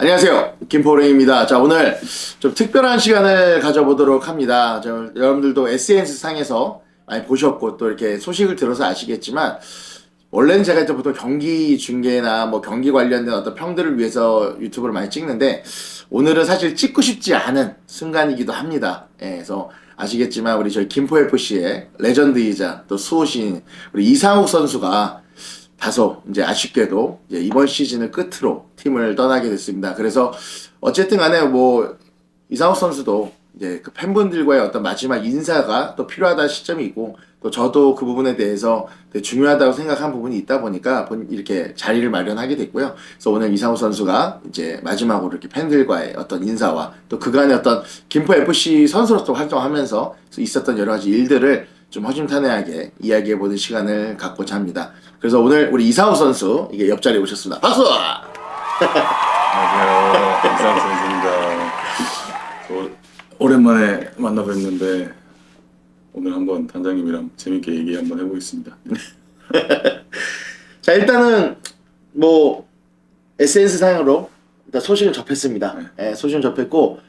안녕하세요, 김포랭입니다. 자, 오늘 좀 특별한 시간을 가져보도록 합니다. 여러분들도 SNS 상에서 많이 보셨고 또 이렇게 소식을 들어서 아시겠지만, 원래는 제가 이제 보통 경기 중계나 뭐 경기 관련된 어떤 평들을 위해서 유튜브를 많이 찍는데, 오늘은 사실 찍고 싶지 않은 순간이기도 합니다. 예, 그래서 아시겠지만 우리 저희 김포FC의 레전드이자 또 수호신 우리 이상욱 선수가 다소 이제 아쉽게도 이제 이번 시즌을 끝으로 팀을 떠나게 됐습니다. 그래서 어쨌든 간에 뭐 이상욱 선수도 이제 그 팬분들과의 어떤 마지막 인사가 또 필요하다는 시점이 있고, 또 저도 그 부분에 대해서 되게 중요하다고 생각한 부분이 있다 보니까 이렇게 자리를 마련하게 됐고요. 그래서 오늘 이상욱 선수가 이제 마지막으로 이렇게 팬들과의 어떤 인사와 또 그간의 어떤 김포 FC 선수로서 활동하면서 있었던 여러 가지 일들을 좀 허심탄회하게 이야기해보는 시간을 갖고자 합니다. 그래서 오늘 우리 이상욱 선수 이게 옆자리에 오셨습니다. 박수! 안녕하세요. 이상욱 선수입니다. 오랜만에 만나 뵙는데 오늘 한번 단장님이랑 재밌게 얘기 한번 해보겠습니다. 자, 일단은 뭐 SNS 상으로 일단 소식을 접했습니다. 예, 소식을 접했고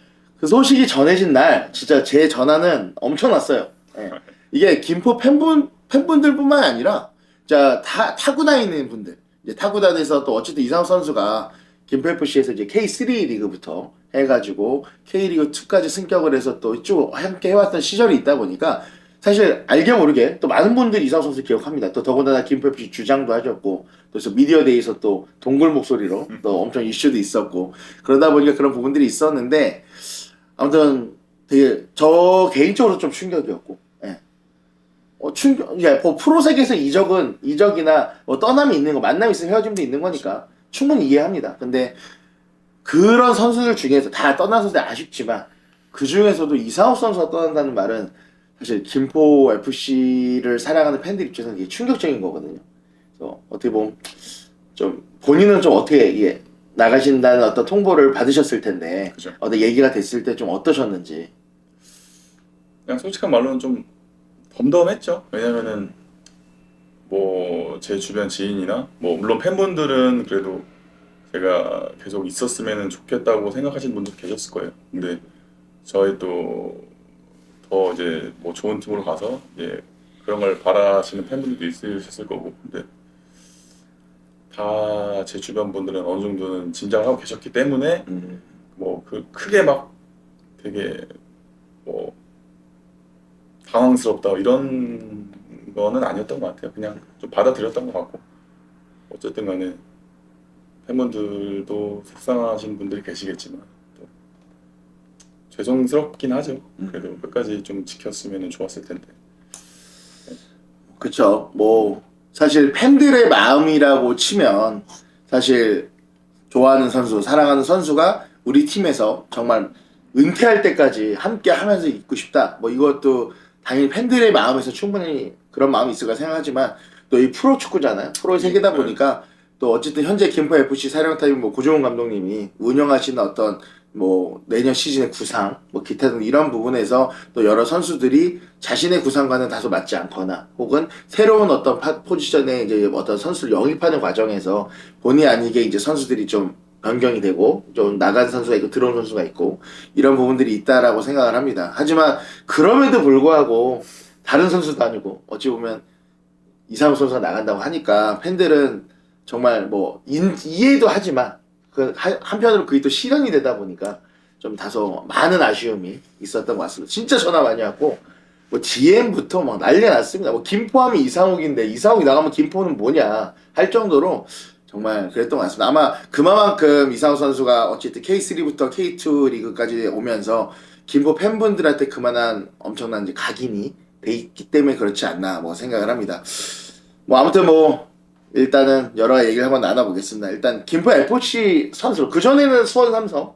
그 소식이 전해진 날 진짜 제 전화는 엄청났어요. 예. 이게 김포 팬분들뿐만 아니라 자, 타구단에 있는 분들, 이제 타구단에서 또 어쨌든 이상욱 선수가 김포 FC에서 이제 K3 리그부터 해가지고 K리그 2까지 승격을 해서 또 쭉 함께 해왔던 시절이 있다 보니까 사실 알게 모르게 또 많은 분들이 이상욱 선수 기억합니다. 또 더군다나 김포 FC 주장도 하셨고, 또 그래서 미디어데이에서 또 동굴 목소리로 또 엄청 이슈도 있었고, 그러다 보니까 그런 부분들이 있었는데, 아무튼 되게 저 개인적으로 좀 충격이었고, 예. 뭐 프로 세계에서 이적이나 뭐 떠남이 있는 거, 만남이 있으면 헤어짐도 있는 거니까 충분히 이해합니다. 근데 그런 선수들 중에서 다 떠나서 아쉽지만 그 중에서도 이상욱 선수가 떠난다는 말은 사실 김포 FC를 사랑하는 팬들 입장에서는 이게 충격적인 거거든요. 그래서 어떻게 보면 좀 본인은 좀 어떻게 이게 나가신다는 어떤 통보를 받으셨을 텐데, 그죠. 어떤 얘기가 됐을 때 좀 어떠셨는지. 그냥 솔직한 말로는 좀 덤덤했죠. 왜냐면은 뭐 제 주변 지인이나 뭐 물론 팬분들은 그래도 제가 계속 있었으면 좋겠다고 생각하시는 분도 계셨을 거예요. 근데 저희 또 더 이제 뭐 좋은 팀으로 가서 이제 그런 걸 바라시는 팬분들도 있으셨을 거고, 근데 다 제 주변 분들은 어느 정도는 짐작을 하고 계셨기 때문에 뭐 그 크게 막 되게 뭐 당황스럽다 이런 거는 아니었던 것 같아요. 그냥 좀 받아들였던 것 같고, 어쨌든 간에 팬분들도 속상하신 분들이 계시겠지만 또 죄송스럽긴 하죠. 그래도 끝까지 좀 지켰으면 좋았을 텐데. 그쵸. 뭐 사실 팬들의 마음이라고 치면 사실 좋아하는 선수, 사랑하는 선수가 우리 팀에서 정말 은퇴할 때까지 함께 하면서 있고 싶다. 뭐 이것도 당연히 팬들의 마음에서 충분히 그런 마음이 있을까 생각하지만, 또 이 프로 축구잖아요. 프로의 세계다 보니까 또 어쨌든 현재 김포 FC 사령탑인 뭐 고종훈 감독님이 운영하시는 어떤 뭐 내년 시즌의 구상, 뭐 기타 등 이런 부분에서 또 여러 선수들이 자신의 구상과는 다소 맞지 않거나, 혹은 새로운 어떤 포지션에 이제 어떤 선수를 영입하는 과정에서 본의 아니게 이제 선수들이 좀 변경이 되고 좀 나간 선수가 있고 들어온 선수가 있고 이런 부분들이 있다라고 생각을 합니다. 하지만 그럼에도 불구하고 다른 선수도 아니고 어찌 보면 이상욱 선수가 나간다고 하니까 팬들은 정말 뭐 이해도 하지만 그 한편으로 그게 또 실현이 되다 보니까 좀 다소 많은 아쉬움이 있었던 것 같습니다. 진짜 전화 많이 왔고 뭐 DM부터 막 난리 났습니다. 뭐 김포하면 이상욱인데 이상욱이 나가면 김포는 뭐냐 할 정도로 정말 그랬던 것 같습니다. 아마 그만큼 이상욱 선수가 어쨌든 K3부터 K2 리그까지 오면서 김포 팬분들한테 그만한 엄청난 이제 각인이 돼 있기 때문에 그렇지 않나 뭐 생각을 합니다. 뭐 아무튼 뭐 일단은 여러 얘기를 한번 나눠보겠습니다. 일단 김포 FC 선수, 그 전에는 수원 삼성,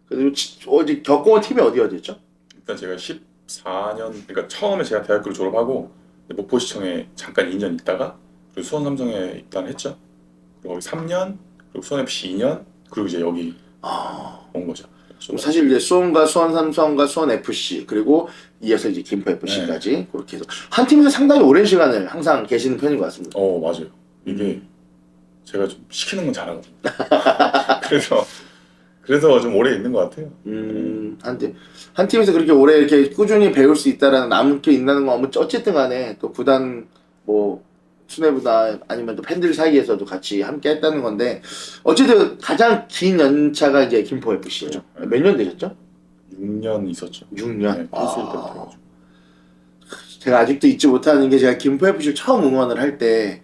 그리고 어디 겪어온 팀이 어디였죠? 일단 제가 14년, 그러니까 처음에 제가 대학교를 졸업하고 목포시청에 잠깐 2년 있다가 그리고 수원 삼성에 입단했죠. 그리고 거기 3년, 그리고 수원 FC 2년, 그리고 이제 여기 온 거죠. 사실 이제 수원과 수원 삼성과 수원 FC, 그리고 이어서 이제 김포 FC까지 그렇게 해서 한 팀에서 상당히 오랜 시간을 항상 계시는 편인 것 같습니다. 맞아요. 이게 제가 좀 시키는 건 잘하거든요. 그래서 그래서 좀 오래 있는 것 같아요. 한 팀에서 그렇게 오래 이렇게 꾸준히 배울 수 있다라는 남게 있다는 건 어쨌든 간에 또 구단 뭐 수뇌부나 아니면 또 팬들 사이에서도 같이 함께 했다는 건데 어쨌든 가장 긴 연차가 이제 김포 FC예요. 그렇죠. 몇 년 되셨죠? 6년 있었죠. 6년. 네, 케이스 때부터 해가지고. 제가 아직도 잊지 못하는 게 제가 김포 FC를 처음 응원을 할 때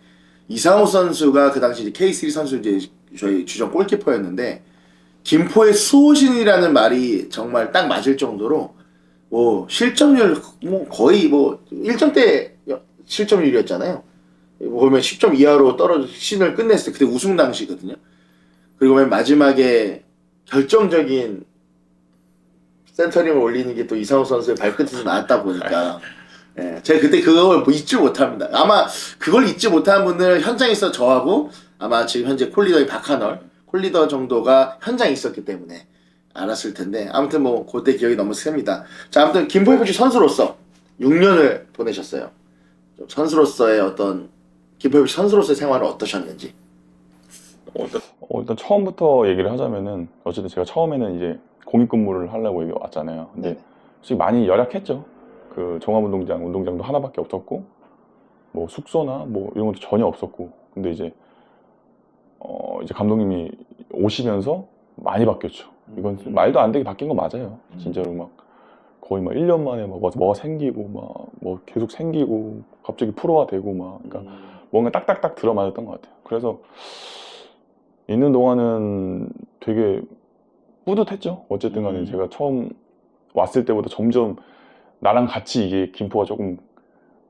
이상호 선수가 그 당시 이제 K3 선수 이제 저희 주전 골키퍼였는데 김포의 수호신이라는 말이 정말 딱 맞을 정도로 뭐 실점률 뭐 거의 뭐 1점대 실점률이었잖아요. 보면 10점 이하로 떨어져 시즌을 끝냈을 때 그때 우승 당시거든요. 그리고 맨 마지막에 결정적인 센터링을 올리는 게 또 이상호 선수의 발끝에서 나왔다 보니까 예, 제가 그때 그걸 뭐 잊지 못합니다. 아마 그걸 잊지 못하는 분들은 현장에 있어 저하고 아마 지금 현재 콜리더의 박하널 콜리더 정도가 현장에 있었기 때문에 알았을 텐데 아무튼 뭐 그때 기억이 너무 셉니다. 자, 아무튼 김포 FC 선수로서 6년을 보내셨어요. 좀 선수로서의 어떤 김포 FC 선수로서의 생활은 어떠셨는지. 일단 처음부터 얘기를 하자면은 어쨌든 제가 처음에는 이제 공익근무를 하려고 여기 왔잖아요. 근데 솔직히 많이 열악했죠. 그 종합운동장도 하나밖에 없었고 뭐 숙소나 뭐 이런 것도 전혀 없었고 근데 이제 감독님이 오시면서 많이 바뀌었죠. 이건 말도 안 되게 바뀐 거 맞아요. 진짜로 막 거의 막 1년 만에 막 뭐가 생기고 막 뭐 계속 생기고 갑자기 프로가 되고 막 그러니까 뭔가 딱딱딱 들어맞았던 것 같아요. 그래서 있는 동안은 되게 뿌듯했죠. 어쨌든 간에 제가 처음 왔을 때보다 점점 나랑 같이 이게 김포가 조금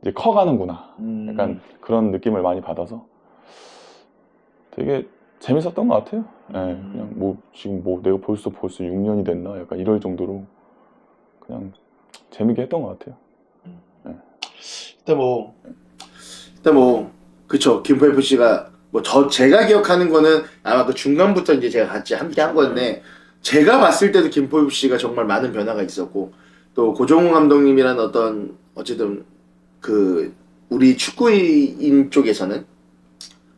이제 커가는구나. 약간 그런 느낌을 많이 받아서 되게 재밌었던 것 같아요. 예, 그냥 뭐 지금 뭐 내가 벌써 6년이 됐나? 약간 이럴 정도로 그냥 재밌게 했던 것 같아요. 예. 일단 뭐 그쵸 김포 FC가 뭐 제가 기억하는 거는 아마 그 중간부터 이제 제가 같이 함께 한 건데 제가 봤을 때도 김포 FC가 정말 많은 변화가 있었고 또 고종훈 감독님이라는 어떤 어쨌든 그 우리 축구인 쪽에서는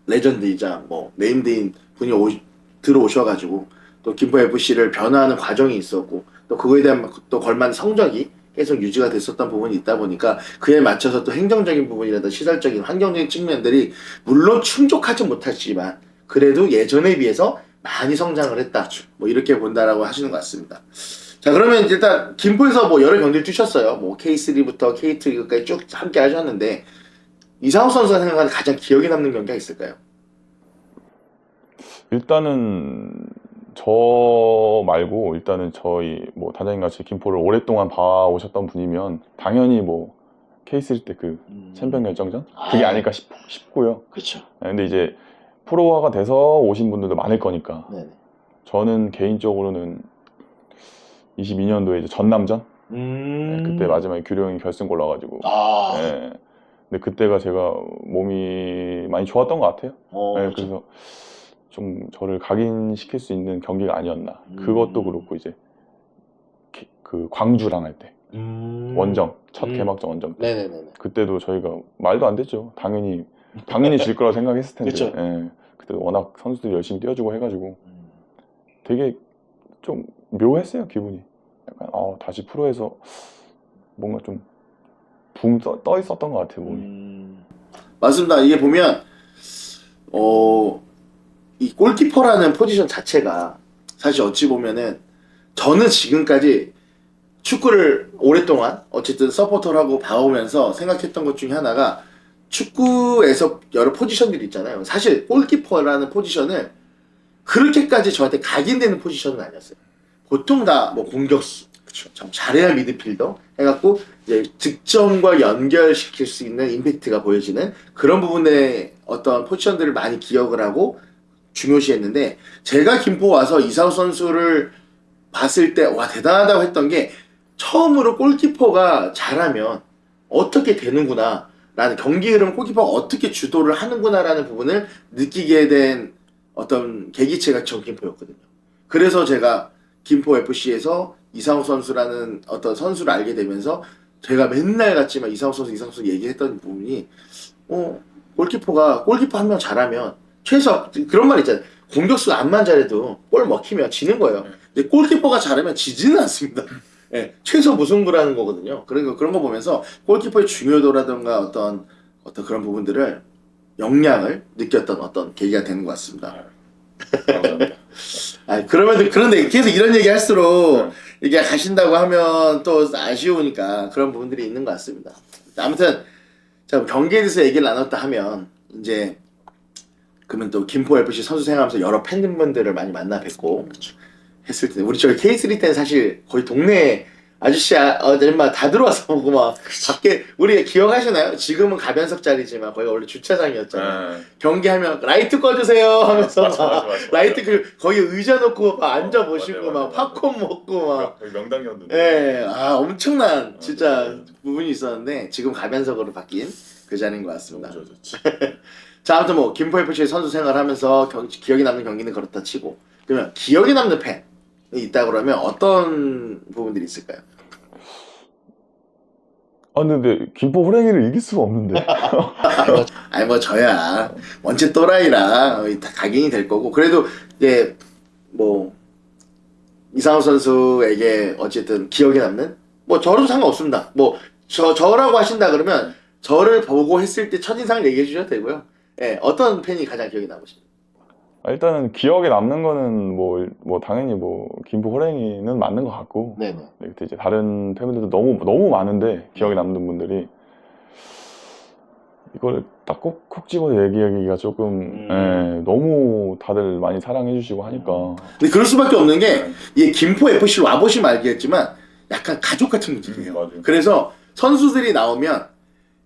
레전드이자 뭐 네임드인 분이 들어오셔가지고 또 김포 FC를 변화하는 과정이 있었고 또 그거에 대한 또 걸맞는 성적이 계속 유지가 됐었던 부분이 있다 보니까 그에 맞춰서 또 행정적인 부분이라든 시설적인 환경적인 측면들이 물론 충족하지 못했지만 그래도 예전에 비해서 많이 성장을 했다 뭐 이렇게 본다라고 하시는 것 같습니다. 자, 그러면 일단 김포에서 뭐 여러 경기를 뛰셨어요. 뭐 K3부터 K2까지 쭉 함께 하셨는데 이상호 선수가 생각하는 가장 기억에 남는 경기가 있을까요? 일단은 저 말고 일단은 저희 뭐 단장님 같이 김포를 오랫동안 봐오셨던 분이면 당연히 뭐 K3 때 그 챔피언 결정전 그게 아닐까 싶고요. 그렇죠. 근데 이제 프로화가 돼서 오신 분들도 많을 거니까 네네. 저는 개인적으로는 22년도에 이제 전남전 그때 마지막에 규령이 결승골 넣어가지고 예. 근데 그때가 제가 몸이 많이 좋았던 것 같아요. 예, 그렇죠. 그래서 좀 저를 각인시킬 수 있는 경기가 아니었나. 그것도 그렇고 이제 그 광주랑 할 때 원정 첫 개막전 원정 때 네네네. 그때도 저희가 말도 안 됐죠. 당연히 질 거라 생각했을 텐데 그쵸. 예, 그때 워낙 선수들이 열심히 뛰어주고 해가지고 되게 좀 묘했어요. 기분이 약간 다시 프로에서 뭔가 좀 붕 떠 있었던 것 같아요. 몸이. 맞습니다. 이게 보면 이 골키퍼라는 포지션 자체가 사실 어찌 보면은 저는 지금까지 축구를 오랫동안 어쨌든 서포터를 하고 봐오면서 생각했던 것 중에 하나가 축구에서 여러 포지션들이 있잖아요. 사실 골키퍼라는 포지션을 그렇게까지 저한테 각인되는 포지션은 아니었어요. 보통 다 뭐 공격수, 참 잘해야 미드필더 해갖고 이제 득점과 연결시킬 수 있는 임팩트가 보여지는 그런 부분의 어떤 포지션들을 많이 기억을 하고 중요시했는데 제가 김포 와서 이상호 선수를 봤을 때 와 대단하다고 했던 게 처음으로 골키퍼가 잘하면 어떻게 되는구나 라는 경기 흐름 골키퍼가 어떻게 주도를 하는구나 라는 부분을 느끼게 된 어떤 계기체가 저 김포였거든요. 그래서 제가 김포 FC에서 이상호 선수라는 어떤 선수를 알게 되면서 제가 맨날 같지만 이상호 선수 얘기했던 부분이 골키퍼 한 명 잘하면 최소 그런 말 있잖아요. 공격수 안만 잘해도 골 먹히면 지는 거예요. 근데 골키퍼가 잘하면 지지는 않습니다. 예, 최소 무승부라는 거거든요. 그런 거 보면서 골키퍼의 중요도라든가 어떤 그런 부분들을 역량을 느꼈던 어떤 계기가 되는 것 같습니다. 감사합니다. 그런데 계속 이런 얘기 할수록 이게 가신다고 하면 또 아쉬우니까 그런 부분들이 있는 것 같습니다. 아무튼 자, 경기에 대해서 얘기를 나눴다 하면 이제 그러면 또 김포 FC 선수 생활하면서 여러 팬분들을 많이 만나 뵙고 했을 때 우리 저희 K3 때는 사실 거의 동네 아저씨 아줌마 다 들어와서 보고 막 밖에 우리 기억하시나요? 지금은 가변석 자리지만 거기가 원래 주차장이었잖아요. 경기하면 라이트 꺼주세요 하면서 맞아. 라이트 거기 의자 놓고 막 앉아 보시고 맞아. 막 팝콘 먹고 막 거의 명당이었는데. 예, 엄청난 진짜 부분이 있었는데 지금 가변석으로 바뀐 그 자리인 것 같습니다. 너무 좋았지. 자, 아무튼 뭐 김포 FC 선수 생활하면서 기억에 남는 경기는 그렇다 치고 그러면 기억에 남는 팬이 있다 그러면 어떤 부분들이 있을까요? 근데 김포 호랭이를 이길 수가 없는데. 아니 뭐 저야 원체 또라이라 다 각인이 될 거고 그래도 이제 뭐 이상호 선수에게 어쨌든 기억에 남는 뭐 저로도 상관없습니다. 뭐 저라고 하신다 그러면 저를 보고 했을 때 첫인상을 얘기해 주셔도 되고요. 예, 어떤 팬이 가장 기억에 남으십니까? 일단은 기억에 남는 거는 뭐 당연히 뭐 김포 호랭이는 맞는 것 같고. 네네. 네, 그때 이제 다른 팬분들도 너무 많은데 기억에 남는 분들이 이걸 딱 콕 집어서 얘기하기가 조금 너무 다들 많이 사랑해 주시고 하니까. 근데 그럴 수밖에 없는 게 이게 김포 FC를 와보시면 알겠지만 약간 가족 같은 느낌이에요. 맞아요. 그래서 선수들이 나오면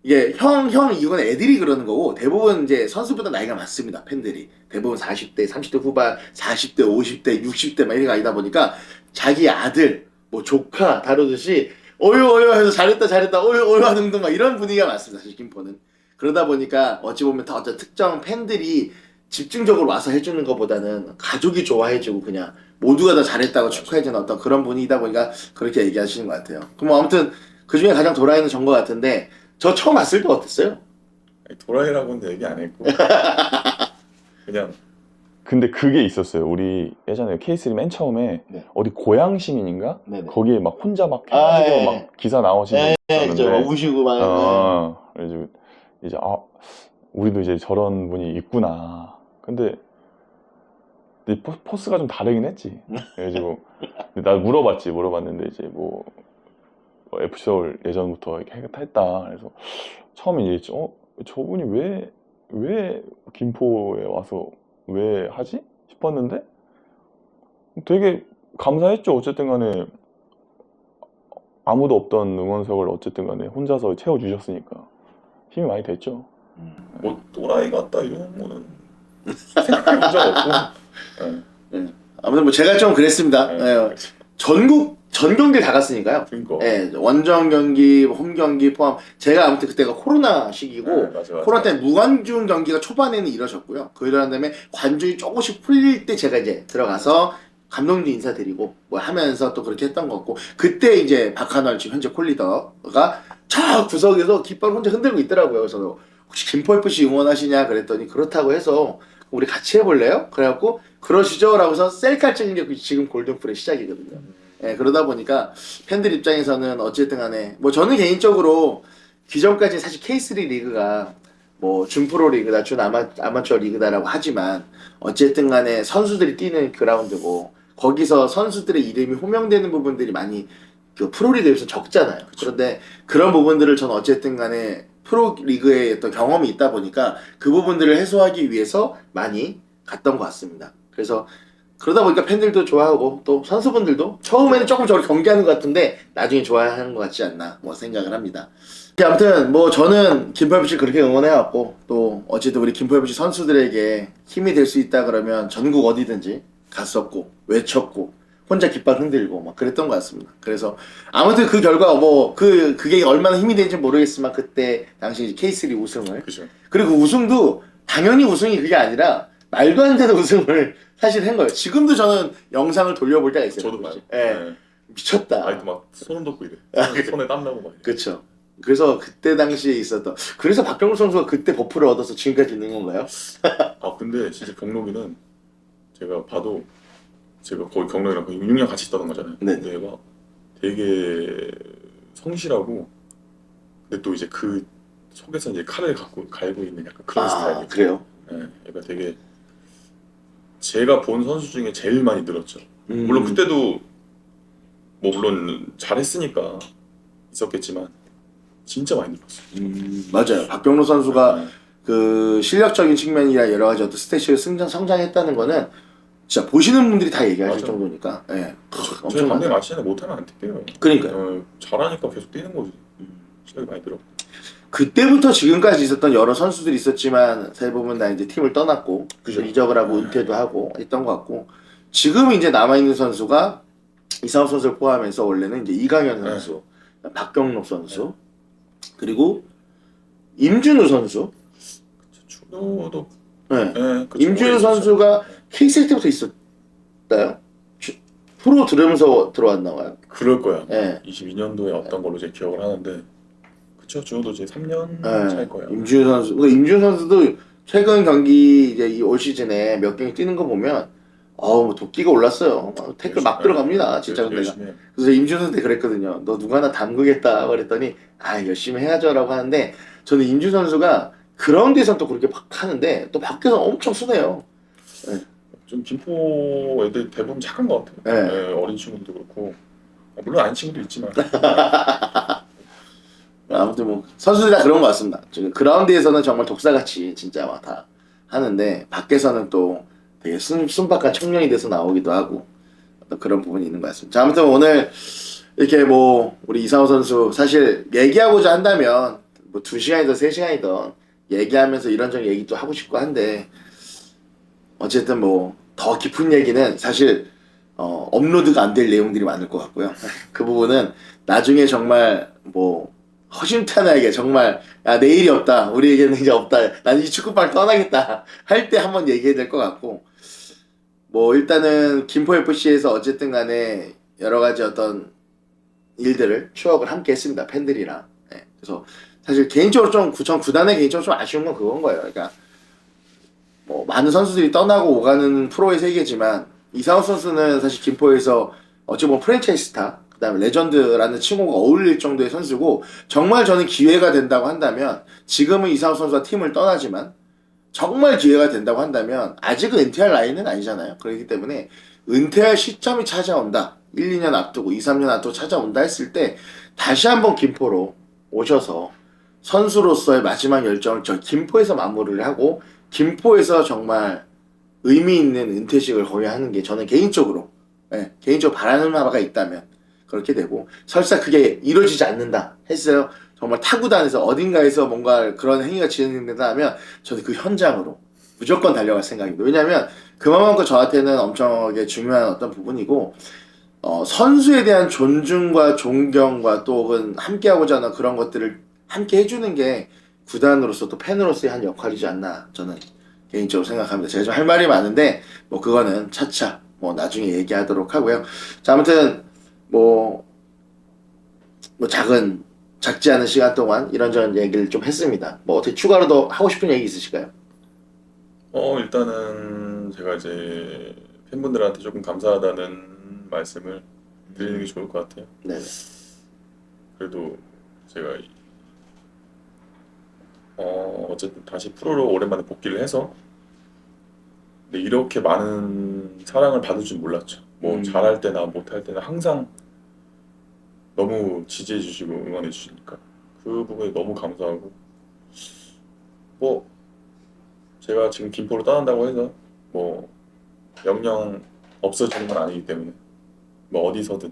이게 형 이건 애들이 그러는 거고 대부분 이제 선수보다 나이가 많습니다. 팬들이 대부분 40대 30대 후반 40대 50대 60대 막 이렇게 아니다 보니까 자기 아들 뭐 조카 다루듯이 어유 해서 잘했다 어유 하는 등 막 이런 분위기가 많습니다. 사실 김포는 그러다 보니까 어찌 보면 다 어떤 특정 팬들이 집중적으로 와서 해주는 것보다는 가족이 좋아해주고 그냥 모두가 다 잘했다고 축하해주는 어떤 그런 분위기다 보니까 그렇게 얘기하시는 것 같아요. 그럼 뭐 아무튼 그 중에 가장 도라이는 전 것 같은데 저 처음 왔을 때 어땠어요? 도라이라고는 얘기 안 했고 그냥 근데 그게 있었어요. 우리 예전에 K3 맨 처음에 네. 어디 고양 시민인가? 네네. 거기에 막 혼자 막 해가지고 예. 막 기사 나오신 분 있었는데. 우시고 막 그래가지고 이제 우리도 이제 저런 분이 있구나. 근데 포스가 좀 다르긴 했지. 그래가지고 나 물어봤는데 이제 뭐 FC 서울 예전부터 이렇게 했다. 그래서 처음에 이제 저분이 왜 김포에 와서 왜 하지 싶었는데 되게 감사했죠. 어쨌든 간에 아무도 없던 응원석을 어쨌든 간에 혼자서 채워주셨으니까 힘이 많이 됐죠. 뭐 또라이 같다 이런 거는 생각해 본 적 없고. 아무튼 뭐 제가 좀 그랬습니다. 예. 전 경기를 다 갔으니까요. 그러니까. 예, 원정 경기, 홈 경기 포함. 제가 아무튼 그때가 코로나 시기고 맞아. 코로나 때 무관중 경기가 초반에는 이뤄졌고요. 그러던 다음에 관중이 조금씩 풀릴 때 제가 이제 들어가서 감독님 인사드리고 뭐 하면서 또 그렇게 했던 것 같고 그때 이제 박한월 지금 현재 콜리더가 저 구석에서 깃발 혼자 흔들고 있더라고요. 그래서 혹시 김포 FC 응원하시냐 그랬더니 그렇다고 해서 우리 같이 해볼래요? 그래갖고 그러시죠 라고 해서 셀카 찍는 게 지금 골든풀의 시작이거든요. 예, 그러다 보니까 팬들 입장에서는 어쨌든 간에 뭐 저는 개인적으로 기존까지 사실 K3 리그가 뭐 준프로 리그다 준 아마추어 리그다라고 하지만 어쨌든 간에 선수들이 뛰는 그라운드고 거기서 선수들의 이름이 호명되는 부분들이 많이 그 프로리그에서 적잖아요. 그런데 그런 부분들을 저는 어쨌든 간에 프로리그의 어떤 경험이 있다 보니까 그 부분들을 해소하기 위해서 많이 갔던 것 같습니다. 그래서 그러다 보니까 팬들도 좋아하고 또 선수분들도 처음에는 조금 저를 경계하는 것 같은데 나중에 좋아하는 것 같지 않나 뭐 생각을 합니다. 아무튼 뭐 저는 김포 FC 그렇게 응원해왔고 또 어쨌든 우리 김포 FC 선수들에게 힘이 될 수 있다 그러면 전국 어디든지 갔었고 외쳤고 혼자 깃발 흔들고 막 그랬던 것 같습니다. 그래서 아무튼 그 결과 뭐 그게 얼마나 힘이 되는지 모르겠지만 그때 당시 K3 우승을 그죠. 그리고 우승도 당연히 우승이 그게 아니라 말도 안 되는 우승을 사실 한 거예요. 지금도 저는 영상을 돌려볼 때가 있어요. 저도 봐요. 예. 미쳤다. 아이도 막 소름 돋고 이래. 손에 땀 나고 막. 이래. 그렇죠. 그래서 그때 당시에 있었던 그래서 박병호 선수가 그때 버프를 얻어서 지금까지 있는 건가요? 근데 진짜 경록이는 제가 봐도 제가 거의 경력이랑 거의 6년 같이 있다는 거잖아요. 네. 근데 얘가 되게 성실하고 근데 또 이제 그 속에서 이제 칼을 갈고 있는 약간 그런 스타일이에요. 그래요? 네, 얘가 되게 제가 본 선수 중에 제일 많이 늘었죠. 물론 그때도 뭐 물론 잘했으니까 있었겠지만 진짜 많이 늘었어요. 맞아요. 박경로 선수가 네. 그 실력적인 측면이나 여러 가지 어떤 스탯을 성장했다는 거는 진짜 보시는 분들이 다 얘기하실 맞아. 정도니까. 예. 저희 엄청 감독님 많아요. 아시잖아요. 못하면 안 뛰게요. 그러니까요. 잘하니까 계속 뛰는 거지. 실력이 많이 늘어. 그때부터 지금까지 있었던 여러 선수들이 있었지만 사실 보면 다 이제 팀을 떠났고 그죠. 이적을 하고 은퇴도 하고 했던 것 같고 지금 이제 남아있는 선수가 이상호 선수를 포함해서 원래는 이제 이강현 선수, 박경록 선수 그리고 임준우 선수. 준호도 네. 그쵸, 임준우 오래 선수가 K셀 때부터 있었나요? 프로 들으면서 들어왔나 봐요. 그럴 거야. 네. 22년도에 왔던 걸로 제 기억을 하는데 그쵸. 준호도 이제 3년 차일 거예요. 임준우 선수. 임준우 선수도 최근 경기 이제 이 올 시즌에 몇 경기 뛰는 거 보면 뭐 도끼가 올랐어요. 태클 막 들어갑니다. 진짜 근데 내가. 그래서 임준우 선수한테 그랬거든요. 너 누가 하나 담그겠다 그랬더니 열심히 해야죠라고 하는데 저는 임준우 선수가 그라운드에서는 또 그렇게 막 하는데 또 밖에서 엄청 순해요. 좀 김포 애들 대부분 착한 것 같아요. 네. 네, 어린 친구들도 그렇고 물론 아닌 친구도 있지만 아무튼 뭐 선수들이 다 그런 것 같습니다. 지금 그라운드에서는 정말 독사같이 진짜 막 다 하는데 밖에서는 또 되게 순박한 청년이 돼서 나오기도 하고 어떤 그런 부분이 있는 것 같습니다. 자, 아무튼 오늘 이렇게 뭐 우리 이상호 선수 사실 얘기하고자 한다면 뭐 2시간이든 3시간이든 얘기하면서 이런저런 얘기도 하고 싶고 한데 어쨌든 뭐 더 깊은 얘기는 사실 업로드가 안 될 내용들이 많을 것 같고요. 그 부분은 나중에 정말 뭐 허심탄회하게 정말 내일이 없다 우리에게는 이제 없다 난 이 축구방을 떠나겠다 할 때 한번 얘기해야 될 것 같고 뭐 일단은 김포FC에서 어쨌든 간에 여러 가지 어떤 일들을 추억을 함께 했습니다. 팬들이랑. 그래서 사실 개인적으로 전 구단의 개인적으로 좀 아쉬운 건 그건 거예요. 그러니까 뭐 많은 선수들이 떠나고 오가는 프로의 세계지만 이상호 선수는 사실 김포에서 어찌 보면 프랜차이즈 스타 그 다음에 레전드라는 칭호가 어울릴 정도의 선수고 정말 저는 기회가 된다고 한다면 지금은 이상호 선수가 팀을 떠나지만 정말 기회가 된다고 한다면 아직은 은퇴할 나이는 아니잖아요. 그렇기 때문에 은퇴할 시점이 찾아온다. 1, 2년 앞두고 2, 3년 앞두고 찾아온다 했을 때 다시 한번 김포로 오셔서 선수로서의 마지막 열정을 저 김포에서 마무리를 하고 김포에서 정말 의미 있는 은퇴식을 거의 하는 게 저는 개인적으로 바라는 바가 있다면 그렇게 되고 설사 그게 이루어지지 않는다 했어요. 정말 타구단에서 어딘가에서 뭔가 그런 행위가 진행된다 하면 저는 그 현장으로 무조건 달려갈 생각입니다. 왜냐하면 그만큼 저한테는 엄청나게 중요한 어떤 부분이고 선수에 대한 존중과 존경과 또 혹은 함께하고자 하는 그런 것들을 함께 해주는 게 구단으로서 또 팬으로서의 한 역할이지 않나 저는 개인적으로 생각합니다. 제가 좀 할 말이 많은데 뭐 그거는 차차 뭐 나중에 얘기하도록 하고요. 자, 아무튼 뭐 작지 않은 시간 동안 이런저런 얘기를 좀 했습니다. 뭐 어떻게 추가로 더 하고 싶은 얘기 있으실까요? 일단은 제가 이제 팬분들한테 조금 감사하다는 말씀을 드리는 게 좋을 것 같아요. 네. 그래도 제가 어쨌든 다시 프로로 오랜만에 복귀를 해서 근데 이렇게 많은 사랑을 받을 줄 몰랐죠. 뭐 잘할 때나 못할 때나 항상 너무 지지해 주시고 응원해 주시니까 그 부분에 너무 감사하고 뭐 제가 지금 김포로 떠난다고 해서 뭐 영영 없어지는 건 아니기 때문에 뭐 어디서든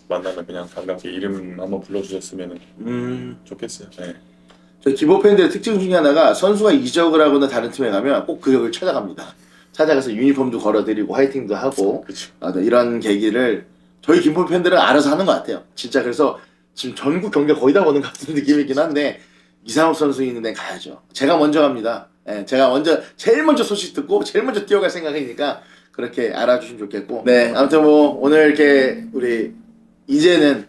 만나면 그냥 반갑게 이름 한번 불러주셨으면 좋겠어요. 네. 저희 기보 팬들의 특징 중에 하나가 선수가 이적을 하거나 다른 팀에 가면 꼭 그 역을 찾아갑니다. 찾아가서 유니폼도 걸어드리고 화이팅도 하고 그쵸. 이런 계기를 저희 김포 팬들은 알아서 하는 것 같아요. 진짜 그래서 지금 전국 경기가 거의 다 보는 것 같은 느낌이긴 한데 이상욱 선수 있는 데 가야죠. 제가 먼저 갑니다. 제가 제일 먼저 소식 듣고 제일 먼저 뛰어갈 생각이니까 그렇게 알아주시면 좋겠고 네, 아무튼 뭐 오늘 이렇게 우리 이제는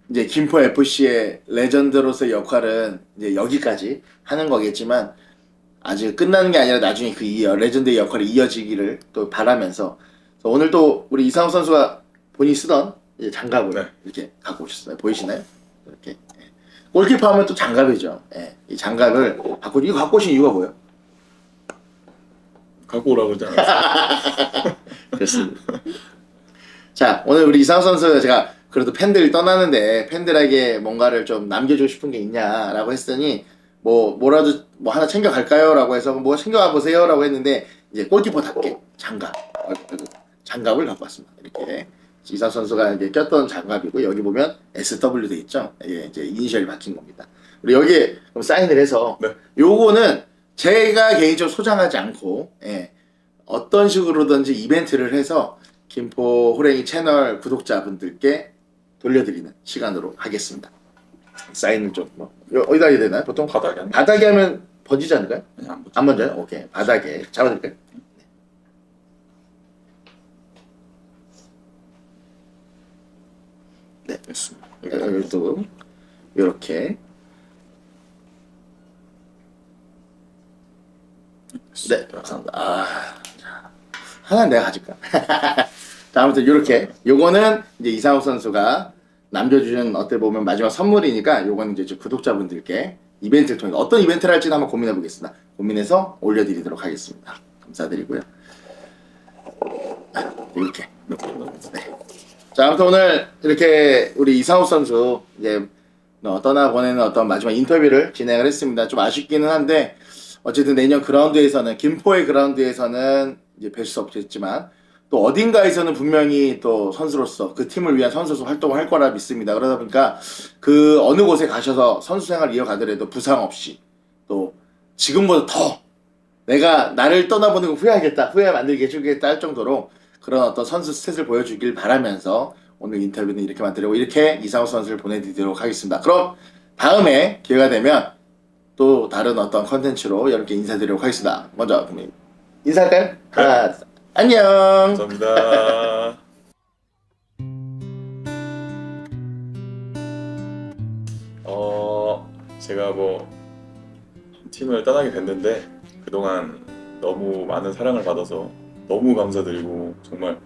이제 김포 FC의 레전드로서의 역할은 이제 여기까지 하는 거겠지만 아직 끝나는 게 아니라 나중에 그 레전드의 역할이 이어지기를 또 바라면서 그래서 오늘 또 우리 이상욱 선수가 본인이 쓰던 이제 장갑을 네. 이렇게 갖고 오셨어요. 보이시나요? 이렇게 예. 골키퍼 하면 또 장갑이죠. 예. 이 장갑을 이거 갖고 오신 이유가 뭐예요? 갖고 오라고 그러지 않았어요? 그렇습니다. 자, 오늘 우리 이상욱 선수 제가 그래도 팬들 떠나는데 팬들에게 뭔가를 좀 남겨주고 싶은 게 있냐라고 했더니 뭐라도 뭐 하나 챙겨갈까요? 라고 해서 뭐 챙겨와 보세요 라고 했는데 이제 골키퍼답게 장갑을 갖고 왔습니다. 이렇게 이상욱 선수가 이제 꼈던 장갑이고 여기 보면 SW 돼 있죠. 이게 이제 이니셜이 박힌 겁니다. 우리 여기에 그럼 사인을 해서 네. 요거는 제가 개인적으로 소장하지 않고 어떤 식으로든지 이벤트를 해서 김포 호랭이 채널 구독자분들께 돌려드리는 시간으로 하겠습니다. 사인을 좀 어디다 해야 되나요? 보통 바닥에 한 바닥에 하면 번지지 않을까요? 아니, 안 보죠. 안 번져요? 오케이. 바닥에 잡아드릴까요? 네. 됐습니다. 여기 또 이렇게 네, 감사합니다. 자, 하나 내가 가질까? 자, 아무튼 이렇게 요거는 이제 이상욱 선수가 남겨주신 어떻게 보면 마지막 선물이니까 요거는 이제 구독자분들께 이벤트를 통해 어떤 이벤트를 할지는 한번 고민해 보겠습니다. 고민해서 올려드리도록 하겠습니다. 감사드리고요. 이렇게. 네. 자, 아무튼 오늘 이렇게 우리 이상욱 선수 이제 떠나보내는 어떤 마지막 인터뷰를 진행을 했습니다. 좀 아쉽기는 한데 어쨌든 내년 그라운드에서는 김포의 그라운드에서는 이제 뵐 수 없겠지만 또 어딘가에서는 분명히 또 선수로서 그 팀을 위한 선수로서 활동을 할 거라 믿습니다. 그러다 보니까 그 어느 곳에 가셔서 선수 생활을 이어가더라도 부상 없이 또 지금보다 더 내가 나를 떠나보는 거 후회하겠다, 후회 만들게 해주겠다 할 정도로 그런 어떤 선수 스탯을 보여주길 바라면서 오늘 인터뷰는 이렇게 만들고 이렇게 이상욱 선수를 보내드리도록 하겠습니다. 그럼 다음에 기회가 되면 또 다른 어떤 컨텐츠로 여러분께 인사드리도록 하겠습니다. 먼저 인사할까요? 하나, 안녕. 감사합니다. 제가 뭐 팀을 떠나게 됐는데 그동안 너무 많은 사랑을 받아서 너무 감사드리고 정말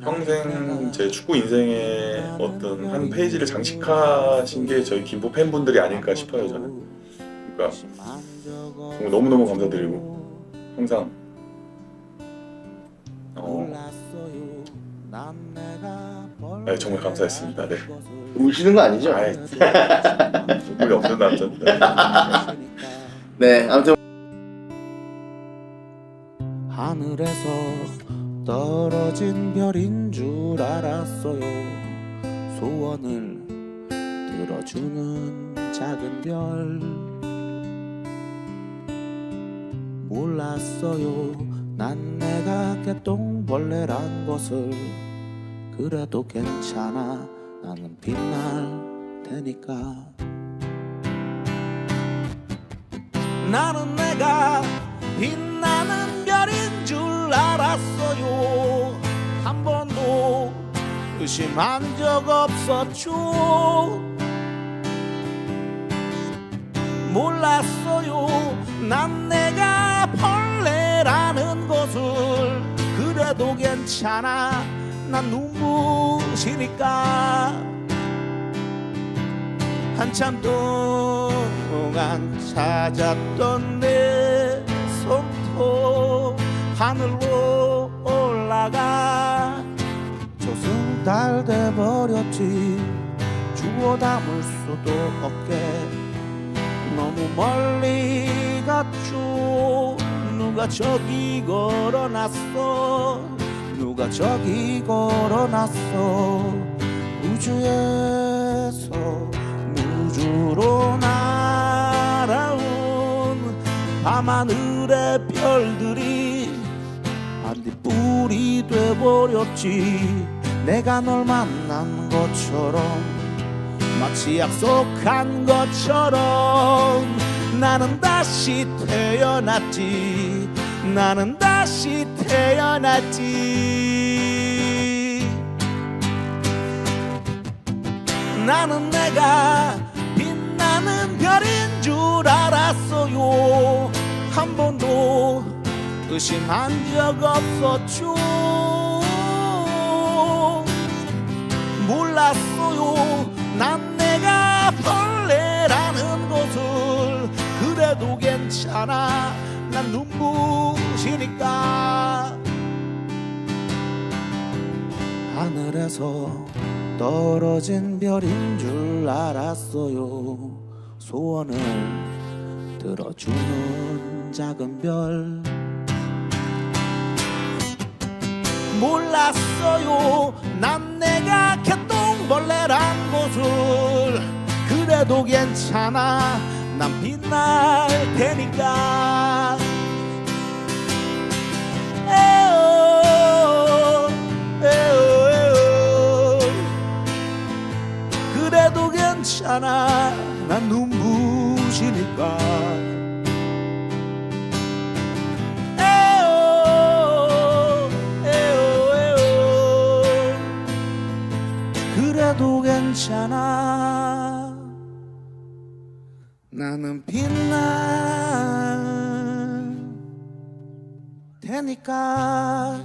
평생 제 축구 인생의 어떤 한 페이지를 장식하신 게 저희 김포 팬분들이 아닐까 싶어요. 저는 그러니까 정말 너무너무 감사드리고 항상 네, 정말 감사했습니다. 네. 우시는 거 아니죠? 아이, 눈물이 없는 남자입니다. 네, 아무튼 하늘에서 떨어진 별인 줄 알았어요. 소원을 들어주는 작은 별 몰랐어요. 난 내가 개똥벌레란 것을. 그래도 괜찮아, 나는 빛날 테니까. 나는 내가 빛나는 별인 줄 알았어요. 한 번도 의심한 적 없었죠. 몰랐어요, 난 내가 벌레라는 것을. 그래도 괜찮아, 난 눈부시니까. 한참 동안 찾았던 내 손톱 하늘로 올라가 조승달 돼버렸지. 주워 담을 수도 없게 너무 멀리 갔죠. 누가 저기 걸어놨어, 누가 저기 걸어놨어. 우주에서 무주로 날아온 밤하늘의 별들이 반딧불이 돼버렸지. 내가 널 만난 것처럼, 마치 약속한 것처럼 나는 다시 태어났지. 나는 다시 태어났지. 나는 내가 빛나는 별인 줄 알았어요. 한 번도 의심한 적 없었죠. 몰랐어요 난 내가 벌레라는 것을. 그래도 괜찮아 난 눈부시니까. 하늘에서 떨어진 별인 줄 알았어요. 소원을 들어주는 작은 별. 몰랐어요 난 내가 개똥벌레란 것을. 그래도 괜찮아 난 빛날 테니까. 에어, 에어, 에어. 그래도 괜찮아 난 눈부시니까. 그래도 괜찮아 나는 빛날 테니까.